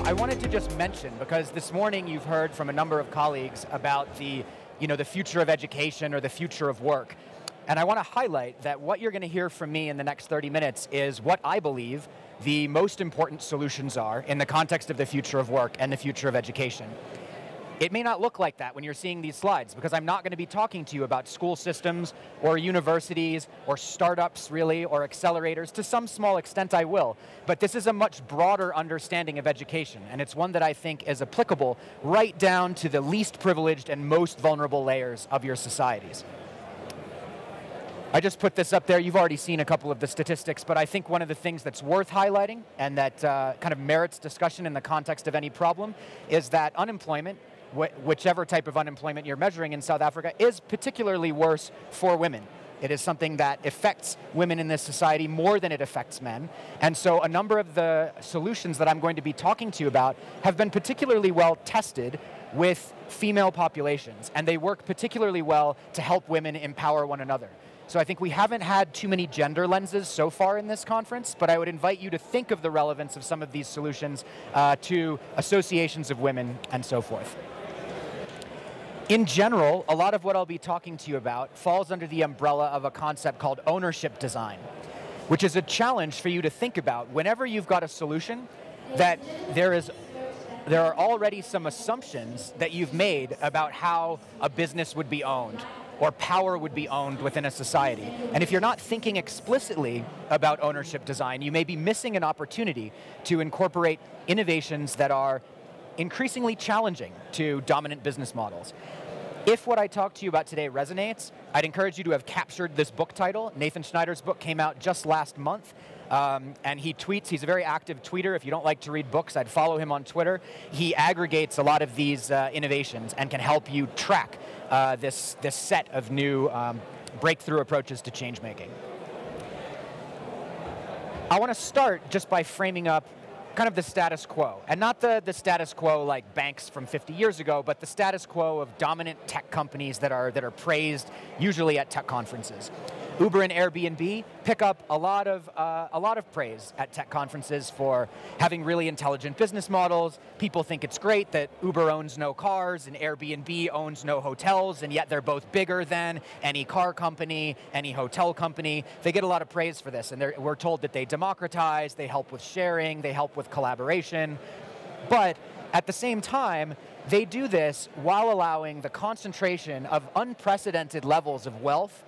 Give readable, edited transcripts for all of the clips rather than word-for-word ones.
I wanted to just mention, because this morning you've heard from a number of colleagues about the future of education or the future of work. And I want to highlight that what you're going to hear from me in the next 30 minutes is what I believe the most important solutions are in the context of the future of work and the future of education. It may not look like that when you're seeing these slides, because I'm not going to be talking to you about school systems or universities or startups, really, or accelerators. To some small extent, I will. But this is a much broader understanding of education, and it's one that I think is applicable right down to the least privileged and most vulnerable layers of your societies. I just put this up there. You've already seen a couple of the statistics, but I think one of the things that's worth highlighting and that kind of merits discussion in the context of any problem is that unemployment, whichever type of unemployment you're measuring in South Africa, is particularly worse for women. It is something that affects women in this society more than it affects men. And so a number of the solutions that I'm going to be talking to you about have been particularly well tested with female populations, and they work particularly well to help women empower one another. So I think we haven't had too many gender lenses so far in this conference, but I would invite you to think of the relevance of some of these solutions to associations of women and so forth. In general, a lot of what I'll be talking to you about falls under the umbrella of a concept called ownership design, which is a challenge for you to think about whenever you've got a solution that there are already some assumptions that you've made about how a business would be owned or power would be owned within a society. And if you're not thinking explicitly about ownership design, you may be missing an opportunity to incorporate innovations that are increasingly challenging to dominant business models. If what I talk to you about today resonates, I'd encourage you to have captured this book title. Nathan Schneider's book came out just last month, and he tweets. He's a very active tweeter. If you don't like to read books, I'd follow him on Twitter. He aggregates a lot of these innovations and can help you track this set of new breakthrough approaches to change making. I want to start just by framing up kind of the status quo, and not the status quo like banks from 50 years ago, but the status quo of dominant tech companies that are praised usually at tech conferences. Uber and Airbnb pick up a lot of praise at tech conferences for having really intelligent business models. People think it's great that Uber owns no cars and Airbnb owns no hotels, and yet they're both bigger than any car company, any hotel company. They get a lot of praise for this, and we're told that they democratize, they help with sharing, they help with collaboration. But at the same time, they do this while allowing the concentration of unprecedented levels of wealth,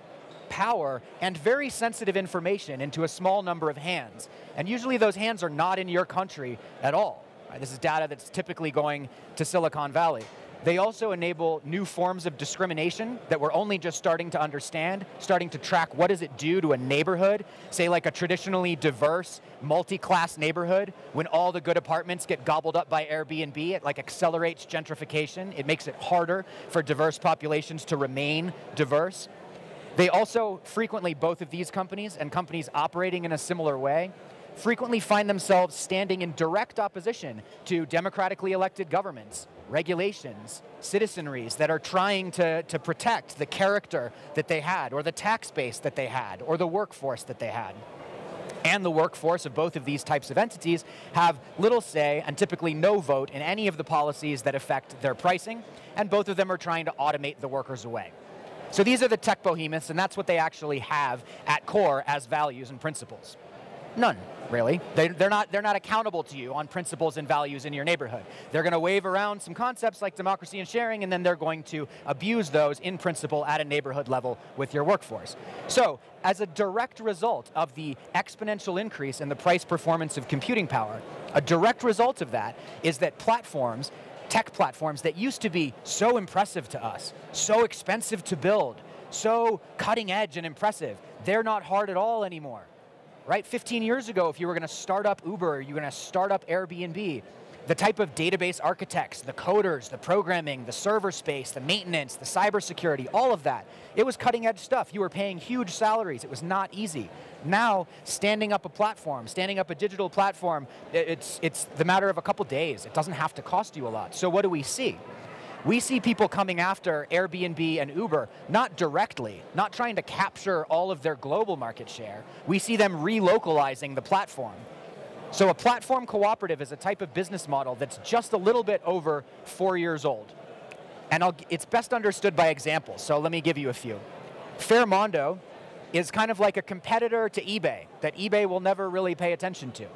power, and very sensitive information into a small number of hands. And usually those hands are not in your country at all. Right? This is data that's typically going to Silicon Valley. They also enable new forms of discrimination that we're only just starting to understand, starting to track what does it do to a neighborhood, say like a traditionally diverse, multi-class neighborhood. When all the good apartments get gobbled up by Airbnb, it like accelerates gentrification. It makes it harder for diverse populations to remain diverse. They also frequently, both of these companies and companies operating in a similar way, frequently find themselves standing in direct opposition to democratically elected governments, regulations, citizenries that are trying to protect the character that they had, or the tax base that they had, or the workforce that they had. And the workforce of both of these types of entities have little say and typically no vote in any of the policies that affect their pricing, and both of them are trying to automate the workers away. So these are the tech behemoths, and that's what they actually have at core as values and principles. None, really. They're not accountable to you on principles and values in your neighborhood. They're going to wave around some concepts like democracy and sharing, and then they're going to abuse those in principle at a neighborhood level with your workforce. So, as a direct result of the exponential increase in the price performance of computing power, a direct result of that is that platforms, tech platforms that used to be so impressive to us, so expensive to build, so cutting edge and impressive, they're not hard at all anymore. Right? 15 years ago, if you were going to start up Uber, you were going to start up Airbnb, the type of database architects, the coders, the programming, the server space, the maintenance, the cybersecurity, all of that, it was cutting edge stuff. You were paying huge salaries. It was not easy. Now, standing up a platform, standing up a digital platform, it's the matter of a couple days. It doesn't have to cost you a lot. So what do we see? We see people coming after Airbnb and Uber, not directly, not trying to capture all of their global market share. We see them relocalizing the platform. So a platform cooperative is a type of business model that's just a little bit over 4 years old. And it's best understood by examples, so let me give you a few. Fairmondo is kind of like a competitor to eBay that eBay will never really pay attention to.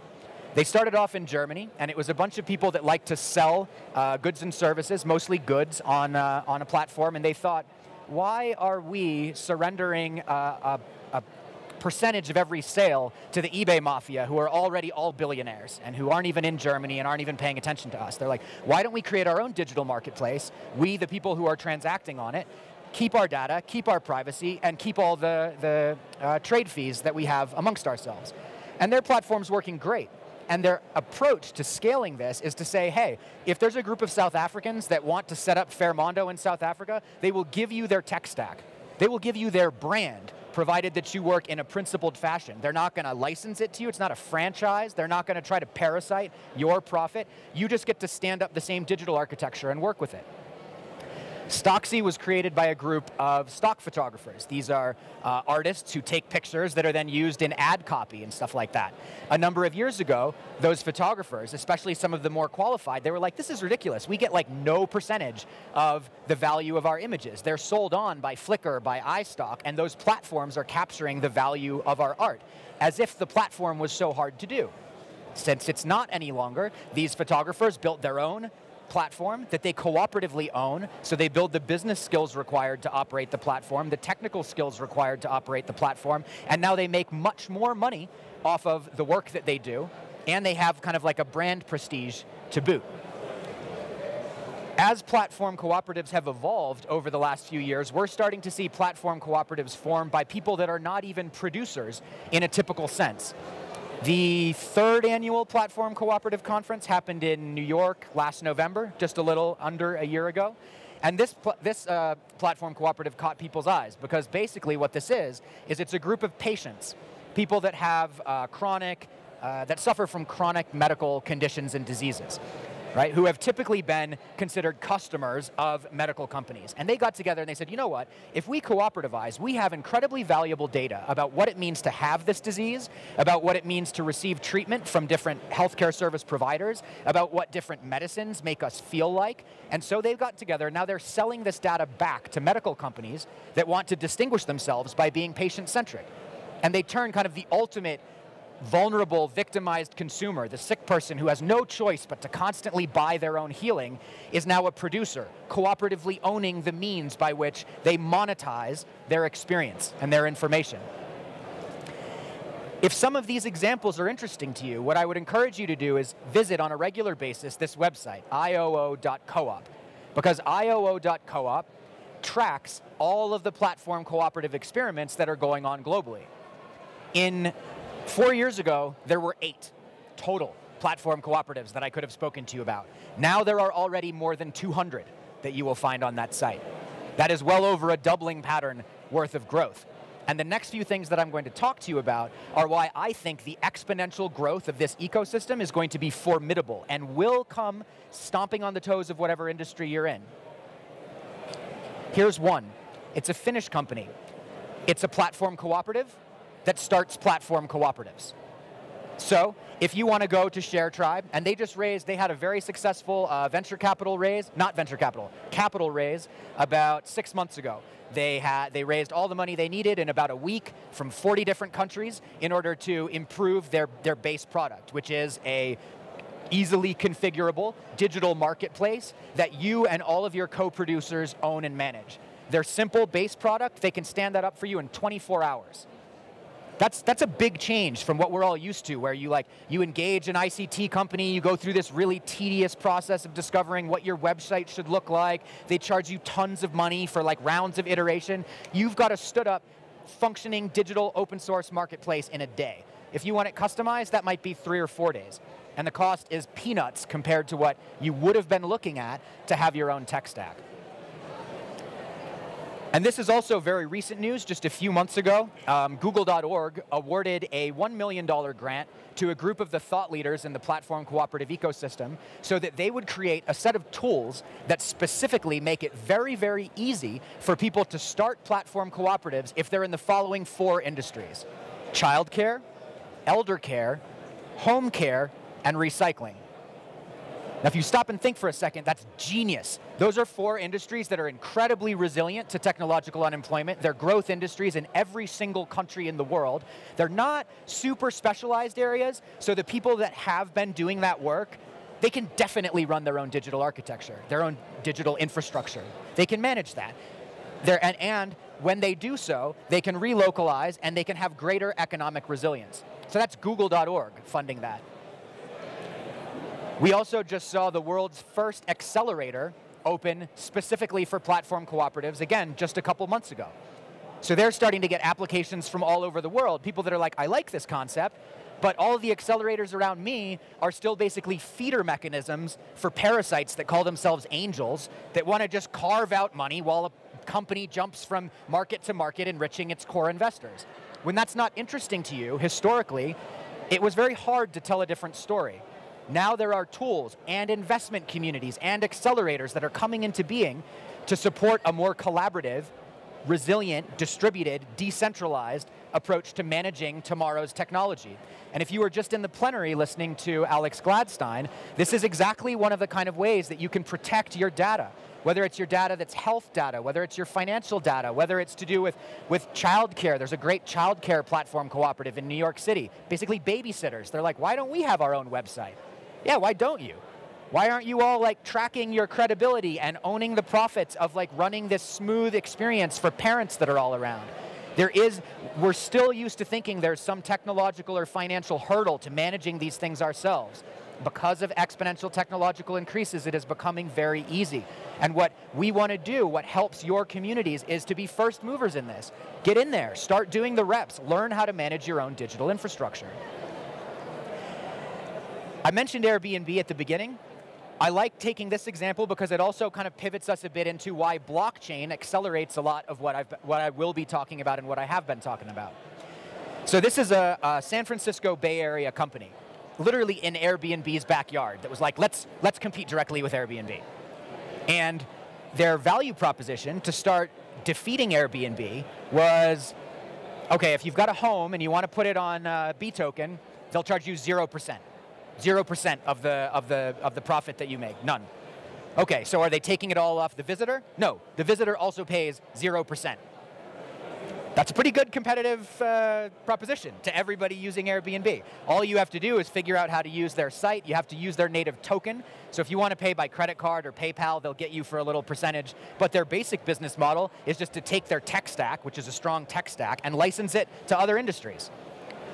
They started off in Germany, and it was a bunch of people that like to sell goods and services, mostly goods, on a platform, and they thought, why are we surrendering a percentage of every sale to the eBay mafia, who are already all billionaires and who aren't even in Germany and aren't even paying attention to us? They're like, why don't we create our own digital marketplace, we, the people who are transacting on it, keep our data, keep our privacy, and keep all the trade fees that we have amongst ourselves. And their platform's working great. And their approach to scaling this is to say, hey, if there's a group of South Africans that want to set up Fairmondo in South Africa, they will give you their tech stack. They will give you their brand, provided that you work in a principled fashion. They're not going to license it to you. It's not a franchise. They're not going to try to parasite your profit. You just get to stand up the same digital architecture and work with it. Stocksy was created by a group of stock photographers. These are artists who take pictures that are then used in ad copy and stuff like that. A number of years ago, those photographers, especially some of the more qualified, they were like, this is ridiculous. We get like no percentage of the value of our images. They're sold on by Flickr, by iStock, and those platforms are capturing the value of our art, as if the platform was so hard to do. Since it's not any longer, these photographers built their own platform that they cooperatively own, so they build the business skills required to operate the platform, the technical skills required to operate the platform, and now they make much more money off of the work that they do, and they have kind of like a brand prestige to boot. As platform cooperatives have evolved over the last few years, we're starting to see platform cooperatives formed by people that are not even producers in a typical sense. The third annual Platform Cooperative Conference happened in New York last November, just a little under a year ago. And this Platform Cooperative caught people's eyes, because basically what this is it's a group of patients, people that have that suffer from chronic medical conditions and diseases, right, who have typically been considered customers of medical companies. And they got together and they said, you know what, if we cooperativize, we have incredibly valuable data about what it means to have this disease, about what it means to receive treatment from different healthcare service providers, about what different medicines make us feel like. And so they've got together, now they're selling this data back to medical companies that want to distinguish themselves by being patient-centric. And they turn kind of the ultimate vulnerable, victimized consumer, the sick person who has no choice but to constantly buy their own healing, is now a producer, cooperatively owning the means by which they monetize their experience and their information. If some of these examples are interesting to you, what I would encourage you to do is visit on a regular basis this website, ioo.coop, because ioo.coop tracks all of the platform cooperative experiments that are going on globally. 4 years ago, there were 8 total platform cooperatives that I could have spoken to you about. Now there are already more than 200 that you will find on that site. That is well over a doubling pattern worth of growth. And the next few things that I'm going to talk to you about are why I think the exponential growth of this ecosystem is going to be formidable and will come stomping on the toes of whatever industry you're in. Here's one. It's a Finnish company. It's a platform cooperative that starts platform cooperatives. So if you want to go to ShareTribe, and they had a very successful capital raise about 6 months ago. They raised all the money they needed in about a week from 40 different countries in order to improve their base product, which is a easily configurable digital marketplace that you and all of your co-producers own and manage. Their simple base product, they can stand that up for you in 24 hours. That's a big change from what we're all used to, where you engage an ICT company, you go through this really tedious process of discovering what your website should look like. They charge you tons of money for rounds of iteration. You've got a stood up, functioning digital open source marketplace in a day. If you want it customized, that might be 3 or 4 days. And the cost is peanuts compared to what you would have been looking at to have your own tech stack. And this is also very recent news. Just a few months ago, Google.org awarded a $1 million grant to a group of the thought leaders in the platform cooperative ecosystem so that they would create a set of tools that specifically make it very, very easy for people to start platform cooperatives if they're in the following 4 industries: childcare, elder care, home care, and recycling. Now, if you stop and think for a second, that's genius. Those are 4 industries that are incredibly resilient to technological unemployment. They're growth industries in every single country in the world. They're not super specialized areas, so the people that have been doing that work, they can definitely run their own digital architecture, their own digital infrastructure. They can manage that. And when they do so, they can relocalize and they can have greater economic resilience. So that's Google.org funding that. We also just saw the world's first accelerator open specifically for platform cooperatives, again, just a couple months ago. So they're starting to get applications from all over the world, people that are like, I like this concept, but all of the accelerators around me are still basically feeder mechanisms for parasites that call themselves angels that want to just carve out money while a company jumps from market to market, enriching its core investors. When that's not interesting to you, historically, it was very hard to tell a different story. Now there are tools and investment communities and accelerators that are coming into being to support a more collaborative, resilient, distributed, decentralized approach to managing tomorrow's technology. And if you were just in the plenary listening to Alex Gladstein, this is exactly one of the kind of ways that you can protect your data. Whether it's your data that's health data, whether it's your financial data, whether it's to do with childcare. There's a great childcare platform cooperative in New York City. Basically babysitters. They're like, why don't we have our own website? Yeah, why don't you? Why aren't you all like tracking your credibility and owning the profits of like running this smooth experience for parents that are all around? We're still used to thinking there's some technological or financial hurdle to managing these things ourselves. Because of exponential technological increases, it is becoming very easy. And what we want to do, what helps your communities, is to be first movers in this. Get in there, start doing the reps, learn how to manage your own digital infrastructure. I mentioned Airbnb at the beginning. I like taking this example because it also kind of pivots us a bit into why blockchain accelerates a lot of what I will be talking about and what I have been talking about. So this is a San Francisco Bay Area company, literally in Airbnb's backyard, that was like, let's compete directly with Airbnb. And their value proposition to start defeating Airbnb was, okay, if you've got a home and you want to put it on B token, they'll charge you 0%. 0% of the profit that you make, none. Okay, so are they taking it all off the visitor? No, the visitor also pays 0%. That's a pretty good competitive proposition to everybody using Airbnb. All you have to do is figure out how to use their site. You have to use their native token. So if you want to pay by credit card or PayPal, they'll get you for a little percentage. But their basic business model is just to take their tech stack, which is a strong tech stack, and license it to other industries.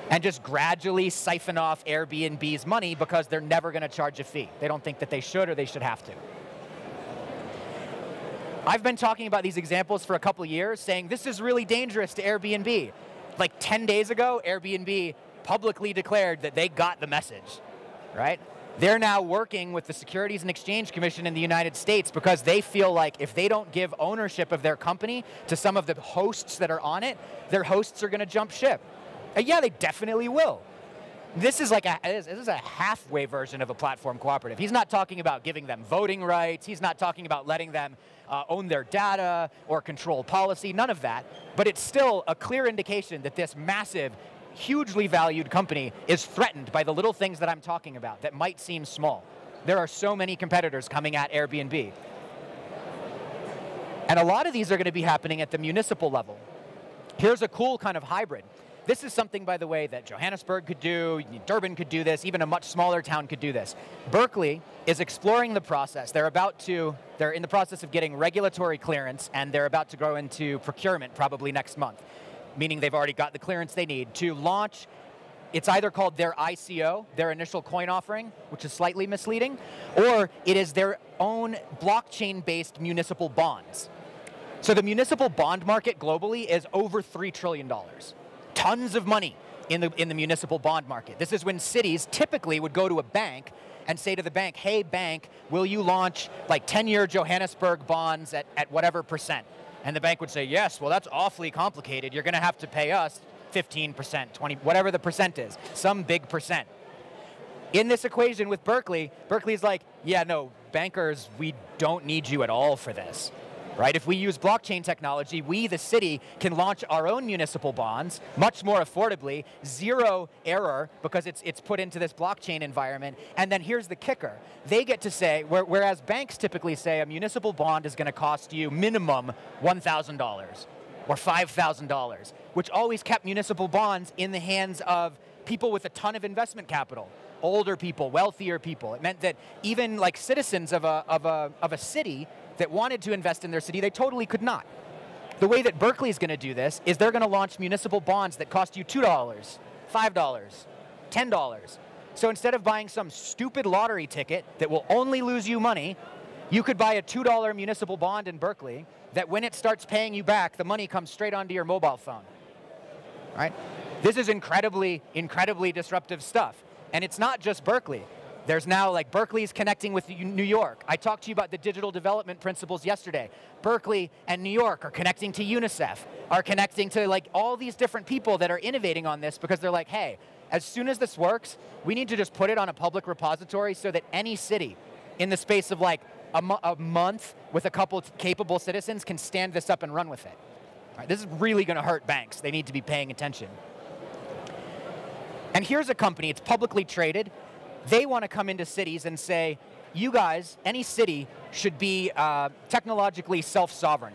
And just gradually siphon off Airbnb's money because they're never going to charge a fee. They don't think that they should or they should have to. I've been talking about these examples for a couple years, saying this is really dangerous to Airbnb. Like 10 days ago, Airbnb publicly declared that they got the message, right? They're now working with the Securities and Exchange Commission in the United States because they feel like if they don't give ownership of their company to some of the hosts that are on it, their hosts are going to jump ship. And yeah, they definitely will. This is like this is a halfway version of a platform cooperative. He's not talking about giving them voting rights. He's not talking about letting them own their data or control policy, none of that. But it's still a clear indication that this massive, hugely valued company is threatened by the little things that I'm talking about that might seem small. There are so many competitors coming at Airbnb. And a lot of these are going to be happening at the municipal level. Here's a cool kind of hybrid. This is something, by the way, that Johannesburg could do, Durban could do this, even a much smaller town could do this. Berkeley is exploring the process. They're in the process of getting regulatory clearance, and they're about to go into procurement probably next month, meaning they've already got the clearance they need to launch. It's either called their ICO, their initial coin offering, which is slightly misleading, or it is their own blockchain-based municipal bonds. So the municipal bond market globally is over $3 trillion. Tons of money in the municipal bond market. This is when cities typically would go to a bank and say to the bank, hey bank, will you launch like 10-year Johannesburg bonds at whatever percent? And the bank would say, yes, well, that's awfully complicated. You're going to have to pay us 15%, 20, whatever the percent is, some big percent. In this equation with Berkeley, Berkeley's like, yeah, no, bankers, we don't need you at all for this. Right? If we use blockchain technology, we, the city, can launch our own municipal bonds much more affordably, zero error, because it's put into this blockchain environment. And then here's the kicker. They get to say, whereas banks typically say a municipal bond is going to cost you minimum $1,000 or $5,000, which always kept municipal bonds in the hands of people with a ton of investment capital, older people, wealthier people. It meant that even like citizens of a city that wanted to invest in their city, they totally could not. The way that Berkeley is going to do this is they're going to launch municipal bonds that cost you $2, $5, $10. So instead of buying some stupid lottery ticket that will only lose you money, you could buy a $2 municipal bond in Berkeley that when it starts paying you back, the money comes straight onto your mobile phone. Right? This is incredibly, incredibly disruptive stuff. And it's not just Berkeley. There's now, like, Berkeley's connecting with New York. I talked to you about the digital development principles yesterday. Berkeley and New York are connecting to UNICEF, are connecting to, like, all these different people that are innovating on this because they're like, hey, as soon as this works, we need to just put it on a public repository so that any city in the space of, like, a month with a couple of capable citizens can stand this up and run with it. All right, this is really going to hurt banks. They need to be paying attention. And here's a company. It's publicly traded. They want to come into cities and say, you guys, any city should be technologically self-sovereign.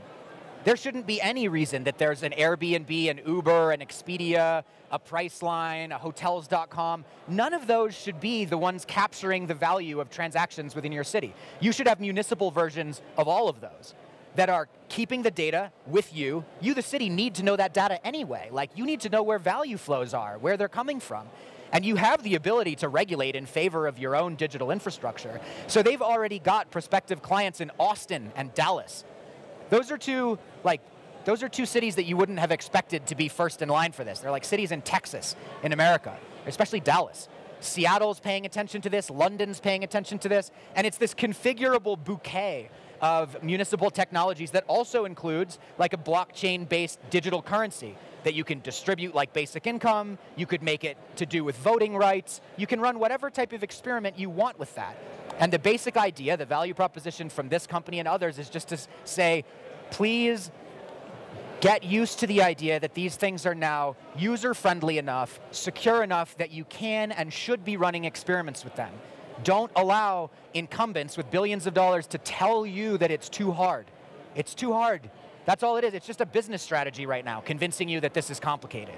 There shouldn't be any reason that there's an Airbnb, an Uber, an Expedia, a Priceline, a Hotels.com. None of those should be the ones capturing the value of transactions within your city. You should have municipal versions of all of those that are keeping the data with you. You, the city, need to know that data anyway. Like, you need to know where value flows are, where they're coming from. And you have the ability to regulate in favor of your own digital infrastructure. So they've already got prospective clients in Austin and Dallas. Those are two cities that you wouldn't have expected to be first in line for this. They're like cities in Texas, in America, especially Dallas. Seattle's paying attention to this, London's paying attention to this, and it's this configurable bouquet of municipal technologies that also includes like a blockchain-based digital currency that you can distribute like basic income, you could make it to do with voting rights, you can run whatever type of experiment you want with that. And the basic idea, the value proposition from this company and others is just to say, please get used to the idea that these things are now user-friendly enough, secure enough that you can and should be running experiments with them. Don't allow incumbents with billions of dollars to tell you that it's too hard. It's too hard. That's all it is. It's just a business strategy right now, convincing you that this is complicated.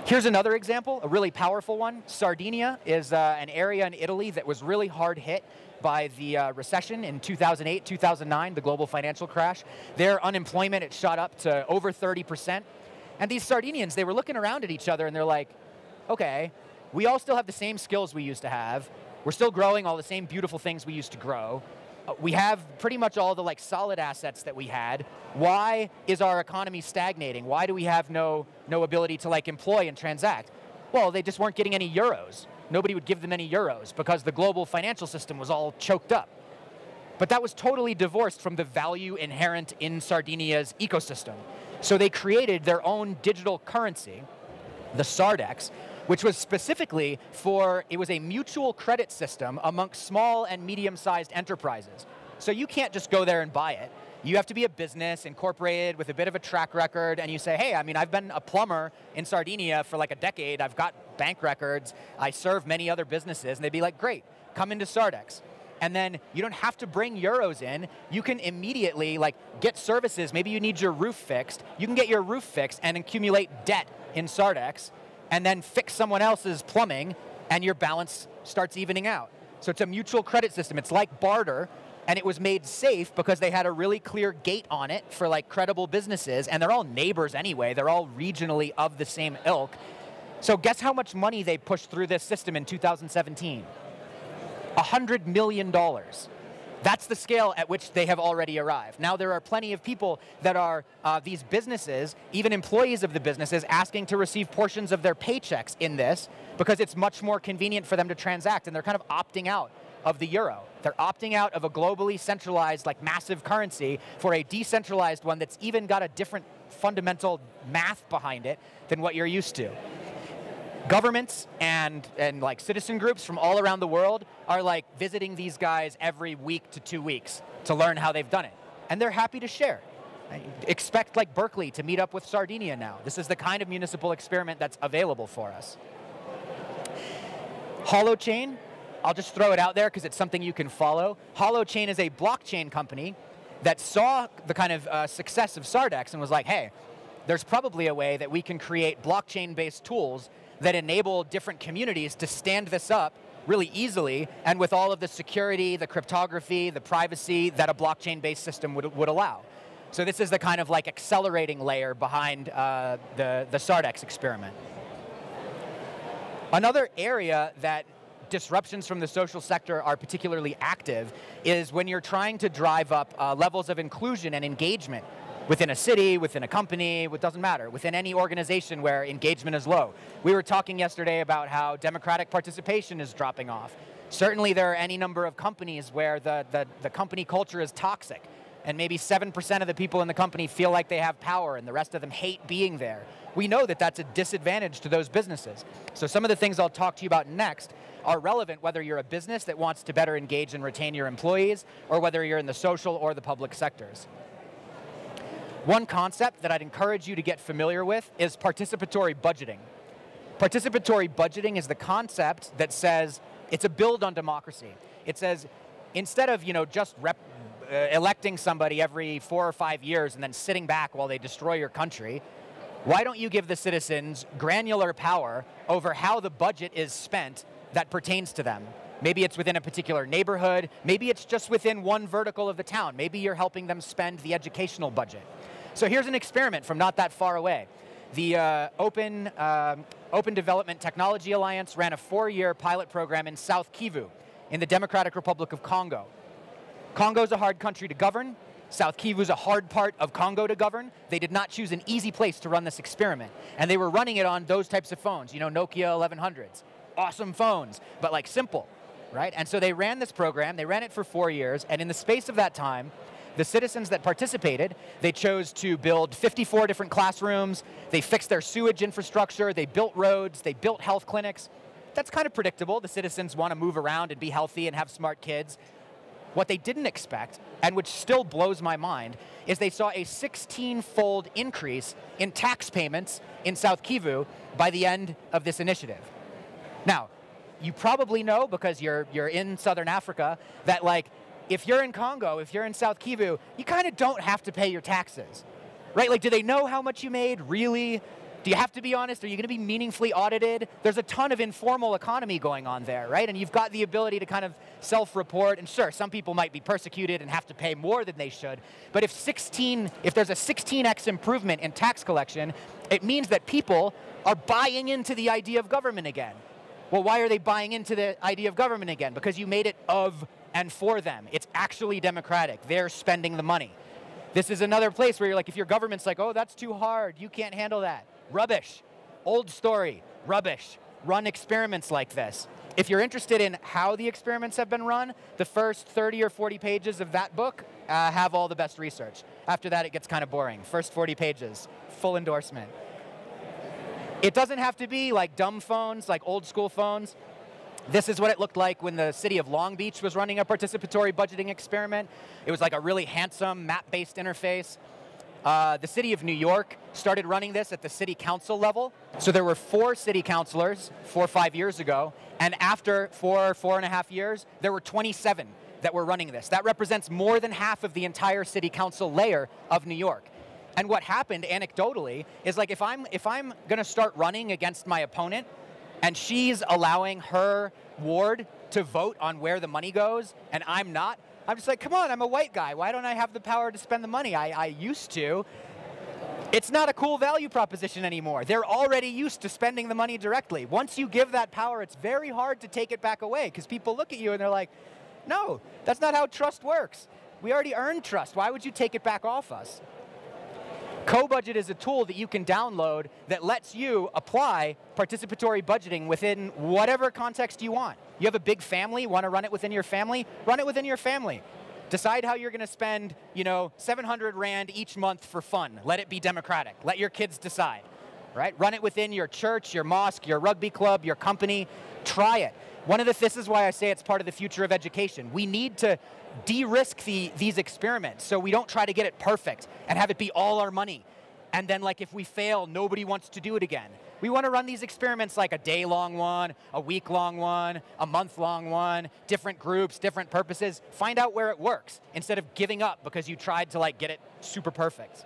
Here's another example, a really powerful one. Sardinia is an area in Italy that was really hard hit by the recession in 2008, 2009, the global financial crash. Their unemployment, it shot up to over 30%. And these Sardinians, they were looking around at each other and they're like, okay, we all still have the same skills we used to have. We're still growing all the same beautiful things we used to grow. We have pretty much all the like solid assets that we had. Why is our economy stagnating? Why do we have no ability to like employ and transact? Well, they just weren't getting any euros. Nobody would give them any euros because the global financial system was all choked up. But that was totally divorced from the value inherent in Sardinia's ecosystem. So they created their own digital currency, the Sardex, which was specifically it was a mutual credit system amongst small and medium-sized enterprises. So you can't just go there and buy it. You have to be a business incorporated with a bit of a track record, and you say, hey, I mean, I've been a plumber in Sardinia for like a decade. I've got bank records. I serve many other businesses. And they'd be like, great, come into Sardex. And then you don't have to bring euros in. You can immediately like get services. Maybe you need your roof fixed. You can get your roof fixed and accumulate debt in Sardex, and then fix someone else's plumbing, and your balance starts evening out. So it's a mutual credit system. It's like barter, and it was made safe because they had a really clear gate on it for like credible businesses, and they're all neighbors anyway. They're all regionally of the same ilk. So guess how much money they pushed through this system in 2017? $100 million. That's the scale at which they have already arrived. Now there are plenty of people that are these businesses, even employees of the businesses, asking to receive portions of their paychecks in this because it's much more convenient for them to transact, and they're kind of opting out of the euro. They're opting out of a globally centralized, like massive currency for a decentralized one that's even got a different fundamental math behind it than what you're used to. Governments and like citizen groups from all around the world are like visiting these guys every week to 2 weeks to learn how they've done it. And they're happy to share. Expect like Berkeley to meet up with Sardinia now. This is the kind of municipal experiment that's available for us. Holochain, I'll just throw it out there because it's something you can follow. Holochain is a blockchain company that saw the kind of success of Sardex and was like, hey, there's probably a way that we can create blockchain-based tools that enable different communities to stand this up really easily and with all of the security, the cryptography, the privacy that a blockchain-based system would allow. So this is the kind of like accelerating layer behind the Sardex experiment. Another area that disruptions from the social sector are particularly active is when you're trying to drive up levels of inclusion and engagement within a city, within a company, it doesn't matter, within any organization where engagement is low. We were talking yesterday about how democratic participation is dropping off. Certainly there are any number of companies where the company culture is toxic, and maybe 7% of the people in the company feel like they have power and the rest of them hate being there. We know that that's a disadvantage to those businesses. So some of the things I'll talk to you about next are relevant whether you're a business that wants to better engage and retain your employees, or whether you're in the social or the public sectors. One concept that I'd encourage you to get familiar with is participatory budgeting. Participatory budgeting is the concept that says it's a build on democracy. It says instead of just electing somebody every 4 or 5 years and then sitting back while they destroy your country, why don't you give the citizens granular power over how the budget is spent that pertains to them? Maybe it's within a particular neighborhood. Maybe it's just within one vertical of the town. Maybe you're helping them spend the educational budget. So here's an experiment from not that far away. The Open Development Technology Alliance ran a 4-year pilot program in South Kivu in the Democratic Republic of Congo. Congo's a hard country to govern. South Kivu's a hard part of Congo to govern. They did not choose an easy place to run this experiment. And they were running it on those types of phones, Nokia 1100s. Awesome phones, but like simple, right? And so they ran this program, they ran it for 4 years, and in the space of that time, the citizens that participated, they chose to build 54 different classrooms, they fixed their sewage infrastructure, they built roads, they built health clinics. That's kind of predictable. The citizens want to move around and be healthy and have smart kids. What they didn't expect, and which still blows my mind, is they saw a 16-fold increase in tax payments in South Kivu by the end of this initiative. Now, you probably know, because you're in Southern Africa, that like, if you're in Congo, if you're in South Kivu, you kind of don't have to pay your taxes, right? Like, do they know how much you made, really? Do you have to be honest? Are you going to be meaningfully audited? There's a ton of informal economy going on there, right? And you've got the ability to kind of self-report, and sure, some people might be persecuted and have to pay more than they should, but if there's a 16x improvement in tax collection, it means that people are buying into the idea of government again. Well, why are they buying into the idea of government again? Because you made it of and for them. It's actually democratic. They're spending the money. This is another place where you're like, if your government's like, oh, that's too hard, you can't handle that. Rubbish. Old story. Rubbish. Run experiments like this. If you're interested in how the experiments have been run, the first 30 or 40 pages of that book have all the best research. After that, it gets kind of boring. First 40 pages, full endorsement. It doesn't have to be like dumb phones, like old school phones. This is what it looked like when the city of Long Beach was running a participatory budgeting experiment. It was like a really handsome map-based interface. The city of New York started running this at the city council level. So there were 4 city councilors 4 or 5 years ago, and after 4.5 years, there were 27 that were running this. That represents more than half of the entire city council layer of New York. And what happened anecdotally is like if I'm going to start running against my opponent, and she's allowing her ward to vote on where the money goes, and I'm not, I'm just like, come on, I'm a white guy. Why don't I have the power to spend the money? I used to. It's not a cool value proposition anymore. They're already used to spending the money directly. Once you give that power, it's very hard to take it back away, because people look at you and they're like, no, that's not how trust works. We already earned trust. Why would you take it back off us? Co-budget is a tool that you can download that lets you apply participatory budgeting within whatever context you want. You have a big family, want to run it within your family? Run it within your family. Decide how you're going to spend, 700 Rand each month for fun. Let it be democratic. Let your kids decide, right? Run it within your church, your mosque, your rugby club, your company. Try it. This is why I say it's part of the future of education. We need to de-risk these experiments so we don't try to get it perfect and have it be all our money. And then if we fail, nobody wants to do it again. We want to run these experiments like a day-long one, a week-long one, a month-long one, different groups, different purposes. Find out where it works instead of giving up because you tried to get it super perfect.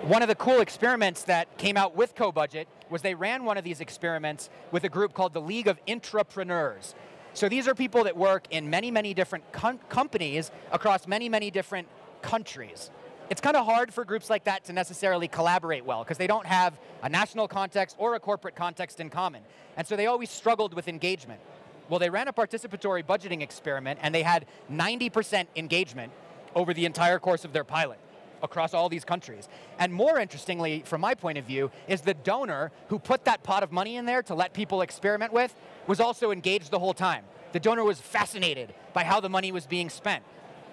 One of the cool experiments that came out with co-budget was they ran one of these experiments with a group called the League of Intrapreneurs. So these are people that work in many, many different companies across many, many different countries. It's kind of hard for groups like that to necessarily collaborate well because they don't have a national context or a corporate context in common. And so they always struggled with engagement. Well, they ran a participatory budgeting experiment and they had 90% engagement over the entire course of their pilot across all these countries. And more interestingly, from my point of view, is the donor who put that pot of money in there to let people experiment with was also engaged the whole time. The donor was fascinated by how the money was being spent.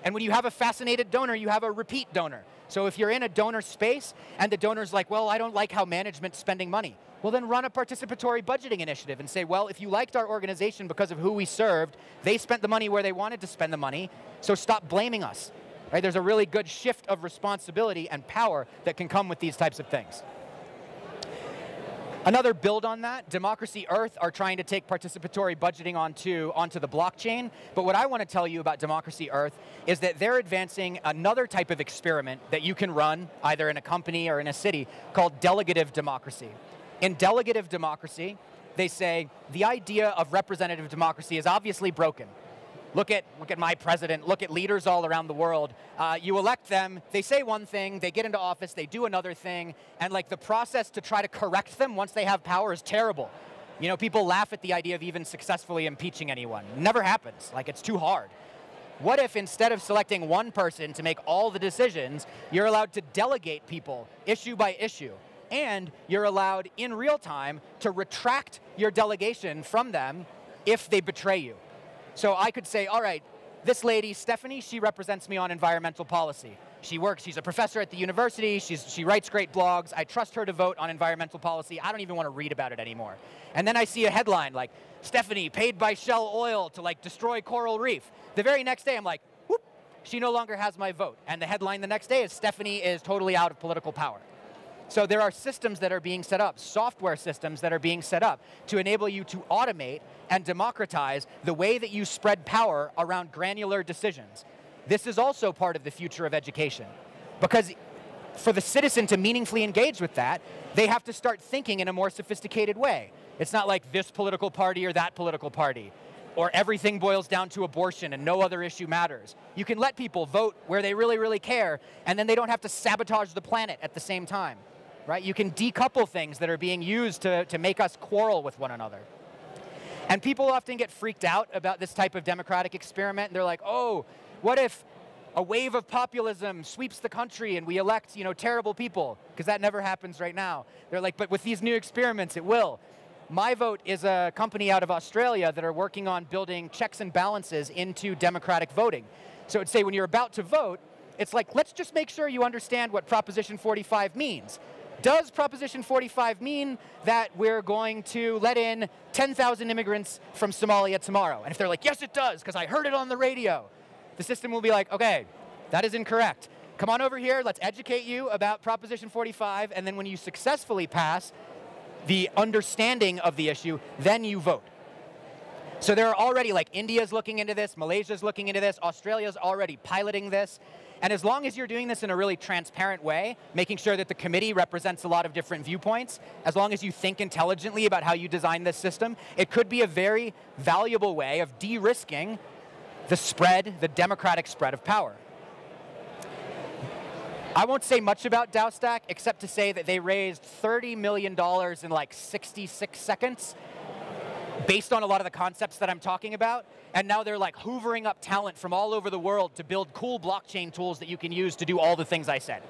And when you have a fascinated donor, you have a repeat donor. So if you're in a donor space and the donor's like, well, I don't like how management's spending money, well, then run a participatory budgeting initiative and say, well, if you liked our organization because of who we served, they spent the money where they wanted to spend the money, so stop blaming us. Right? There's a really good shift of responsibility and power that can come with these types of things. Another build on that, Democracy Earth are trying to take participatory budgeting onto the blockchain. But what I want to tell you about Democracy Earth is that they're advancing another type of experiment that you can run either in a company or in a city called Delegate of Democracy. In Delegate of Democracy, they say the idea of representative democracy is obviously broken. Look at my president, look at leaders all around the world. You elect them, they say one thing, they get into office, they do another thing, and the process to try to correct them once they have power is terrible. People laugh at the idea of even successfully impeaching anyone. Never happens, it's too hard. What if instead of selecting one person to make all the decisions, you're allowed to delegate people issue by issue, and you're allowed in real time to retract your delegation from them if they betray you. So I could say, all right, this lady, Stephanie, she represents me on environmental policy. She's a professor at the university, she writes great blogs, I trust her to vote on environmental policy, I don't even want to read about it anymore. And then I see a headline like, Stephanie paid by Shell Oil to destroy coral reef. The very next day I'm like, whoop, she no longer has my vote. And the headline the next day is Stephanie is totally out of political power. So there are systems that are being set up, software systems that are being set up to enable you to automate and democratize the way that you spread power around granular decisions. This is also part of the future of education, because for the citizen to meaningfully engage with that, they have to start thinking in a more sophisticated way. It's not like this political party or that political party, or everything boils down to abortion and no other issue matters. You can let people vote where they really, really care, and then they don't have to sabotage the planet at the same time. Right? You can decouple things that are being used to make us quarrel with one another. And people often get freaked out about this type of democratic experiment, and they're like, oh, what if a wave of populism sweeps the country and we elect, terrible people? Because that never happens right now. They're like, but with these new experiments, it will. My Vote is a company out of Australia that are working on building checks and balances into democratic voting. So it'd say when you're about to vote, it's like, let's just make sure you understand what Proposition 45 means. Does Proposition 45 mean that we're going to let in 10,000 immigrants from Somalia tomorrow? And if they're like, yes, it does, because I heard it on the radio, the system will be like, okay, that is incorrect. Come on over here, let's educate you about Proposition 45, and then when you successfully pass the understanding of the issue, then you vote. So there are already, India's looking into this, Malaysia's looking into this, Australia's already piloting this. And as long as you're doing this in a really transparent way, making sure that the committee represents a lot of different viewpoints, as long as you think intelligently about how you design this system, it could be a very valuable way of de-risking the democratic spread of power. I won't say much about DAOstack, except to say that they raised $30 million in 66 seconds. based on a lot of the concepts that I'm talking about, and now they're like hoovering up talent from all over the world to build cool blockchain tools that you can use to do all the things I said.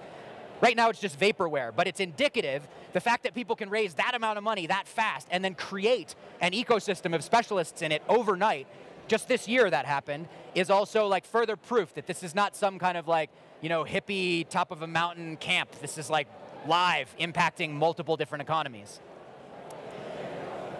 Right now it's just vaporware, but it's indicative, the fact that people can raise that amount of money that fast and then create an ecosystem of specialists in it overnight, just this year that happened, is also like further proof that this is not some kind of like, you know, hippie top of a mountain camp. This is like live, impacting multiple different economies.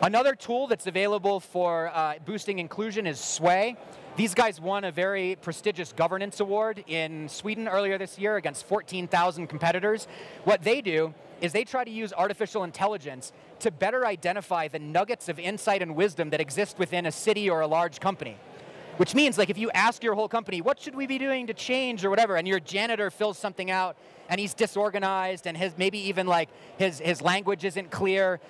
Another tool that's available for boosting inclusion is Sway. These guys won a very prestigious governance award in Sweden earlier this year against 14,000 competitors. What they do is they try to use artificial intelligence to better identify the nuggets of insight and wisdom that exist within a city or a large company. Which means, like, if you ask your whole company, what should we be doing to change or whatever, and your janitor fills something out and he's disorganized and maybe even like his language isn't clear,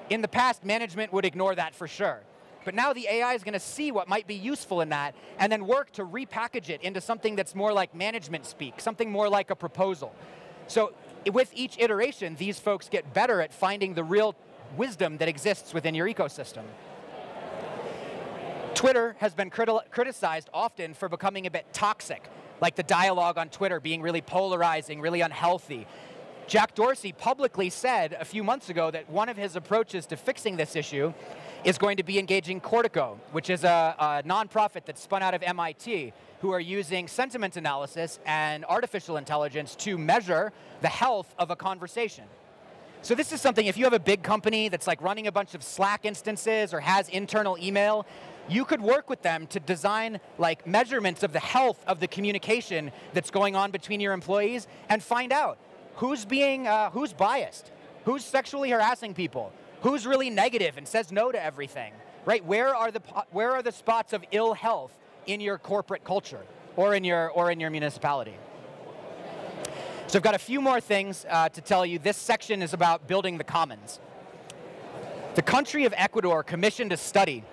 in the past, management would ignore that for sure. But now the AI is going to see what might be useful in that and then work to repackage it into something that's more like management speak, something more like a proposal. So with each iteration, these folks get better at finding the real wisdom that exists within your ecosystem. Twitter has been criticized often for becoming a bit toxic, like the dialogue on Twitter being really polarizing, really unhealthy. Jack Dorsey publicly said a few months ago that one of his approaches to fixing this issue is going to be engaging Cortico, which is a nonprofit that's spun out of MIT, who are using sentiment analysis and artificial intelligence to measure the health of a conversation. So this is something, if you have a big company that's like running a bunch of Slack instances or has internal email, you could work with them to design like measurements of the health of the communication that's going on between your employees and find out who's biased, who's sexually harassing people, who's really negative and says no to everything, right? Where are the spots of ill health in your corporate culture or in your municipality? So I've got a few more things to tell you. This section is about building the commons. The country of Ecuador commissioned a study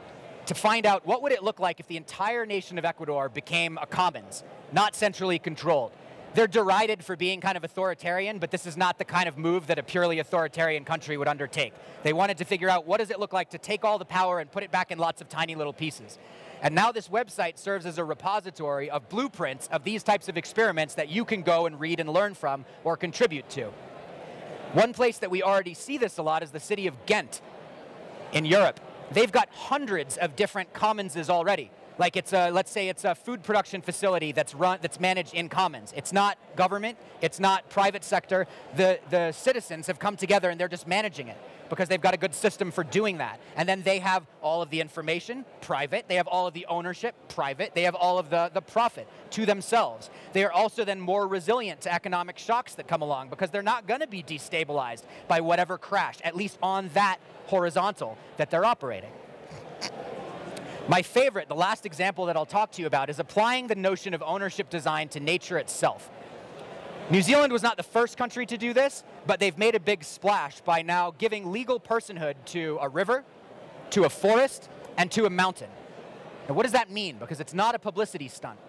to find out what would it look like if the entire nation of Ecuador became a commons, not centrally controlled. They're derided for being kind of authoritarian, but this is not the kind of move that a purely authoritarian country would undertake. They wanted to figure out what does it look like to take all the power and put it back in lots of tiny little pieces. And now this website serves as a repository of blueprints of these types of experiments that you can go and read and learn from or contribute to. One place that we already see this a lot is the city of Ghent in Europe. They've got hundreds of different commonses already. Like let's say it's a food production facility that's managed in commons. It's not government, it's not private sector. The citizens have come together and they're just managing it because they've got a good system for doing that. And then they have all of the information, private. They have all of the ownership, private. They have all of the profit to themselves. They are also then more resilient to economic shocks that come along because they're not going to be destabilized by whatever crash, at least on that horizontal that they're operating. My favorite, the last example that I'll talk to you about, is applying the notion of ownership design to nature itself. New Zealand was not the first country to do this, but they've made a big splash by now giving legal personhood to a river, to a forest, and to a mountain. Now, what does that mean? Because it's not a publicity stunt.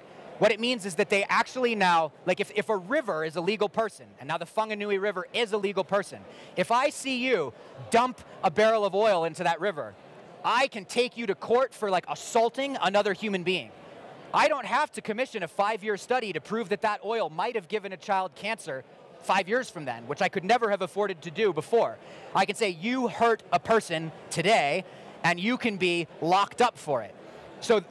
What it means is that they actually now, like if a river is a legal person, and now the Whanganui River is a legal person, if I see you dump a barrel of oil into that river, I can take you to court for like assaulting another human being. I don't have to commission a 5-year study to prove that that oil might have given a child cancer 5 years from then, which I could never have afforded to do before. I can say, you hurt a person today, and you can be locked up for it. So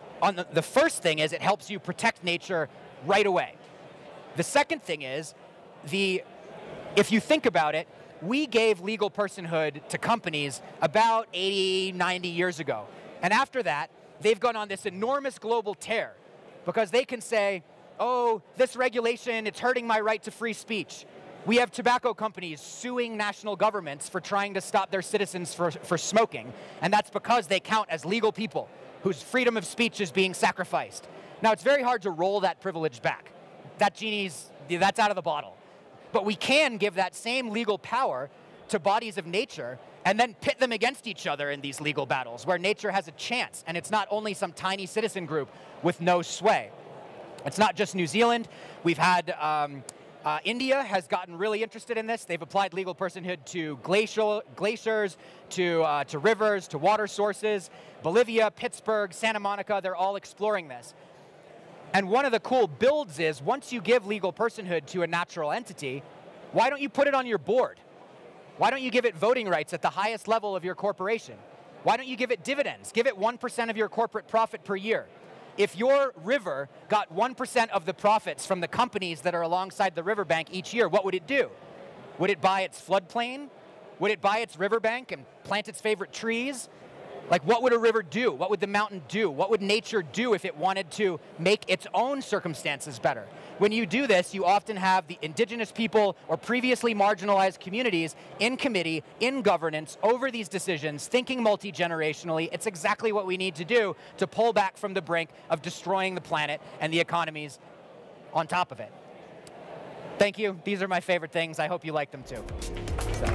the first thing is it helps you protect nature right away. The second thing is, if you think about it, we gave legal personhood to companies about 80, 90 years ago. And after that, they've gone on this enormous global tear because they can say, oh, this regulation, it's hurting my right to free speech. We have tobacco companies suing national governments for trying to stop their citizens for smoking. And that's because they count as legal people whose freedom of speech is being sacrificed. Now, it's very hard to roll that privilege back. That's out of the bottle. But we can give that same legal power to bodies of nature and then pit them against each other in these legal battles where nature has a chance, and it's not only some tiny citizen group with no sway. It's not just New Zealand. We've had India has gotten really interested in this. They've applied legal personhood to glaciers, to rivers, to water sources. Bolivia, Pittsburgh, Santa Monica, they're all exploring this. And one of the cool builds is, once you give legal personhood to a natural entity, why don't you put it on your board? Why don't you give it voting rights at the highest level of your corporation? Why don't you give it dividends? Give it 1% of your corporate profit per year. If your river got 1% of the profits from the companies that are alongside the riverbank each year, what would it do? Would it buy its floodplain? Would it buy its riverbank and plant its favorite trees? Like, what would a river do? What would the mountain do? What would nature do if it wanted to make its own circumstances better? When you do this, you often have the indigenous people or previously marginalized communities in committee, in governance, over these decisions, thinking multi-generationally. It's exactly what we need to do to pull back from the brink of destroying the planet and the economies on top of it. Thank you. These are my favorite things. I hope you like them too. So.